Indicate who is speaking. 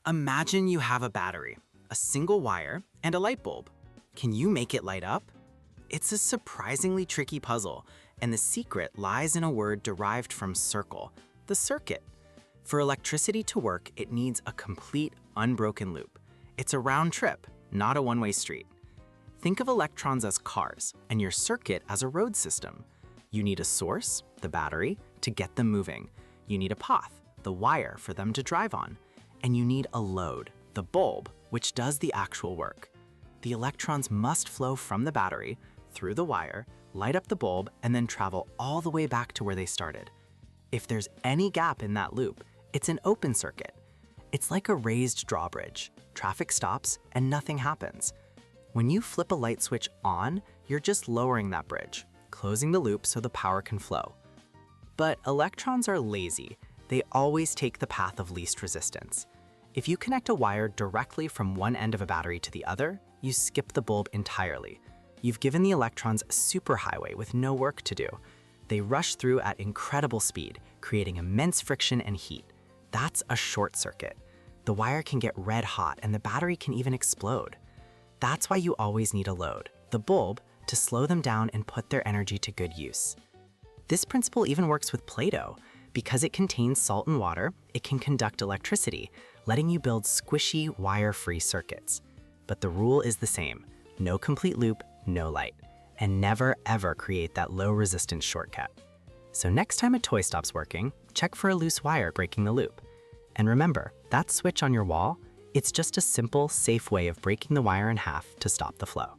Speaker 1: Imagine you have a battery, a single wire, and a light bulb. Can you make it light up? It's a surprisingly tricky puzzle, and the secret lies in a word derived from circle, the circuit. For electricity to work, it needs a complete, unbroken loop. It's a round trip, not a one-way street. Think of electrons as cars, and your circuit as a road system. You need a source, the battery, to get them moving. You need a path, the wire, for them to drive on. And you need a load, the bulb, which does the actual work. The electrons must flow from the battery, through the wire, light up the bulb, and then travel all the way back to where they started. If there's any gap in that loop, it's an open circuit. It's like a raised drawbridge. Traffic stops and nothing happens. When you flip a light switch on, you're just lowering that bridge, closing the loop so the power can flow. But electrons are lazy. They always take the path of least resistance. If you connect a wire directly from one end of a battery to the other, you skip the bulb entirely. You've given the electrons a superhighway with no work to do. They rush through at incredible speed, creating immense friction and heat. That's a short circuit. The wire can get red hot and the battery can even explode. That's why you always need a load, the bulb, to slow them down and put their energy to good use. This principle even works with Play-Doh. Because it contains salt and water, it can conduct electricity, letting you build squishy, wire-free circuits. But the rule is the same: no complete loop, no light. And never, ever create that low-resistance shortcut. So next time a toy stops working, check for a loose wire breaking the loop. And remember, that switch on your wall, it's just a simple, safe way of breaking the wire in half to stop the flow.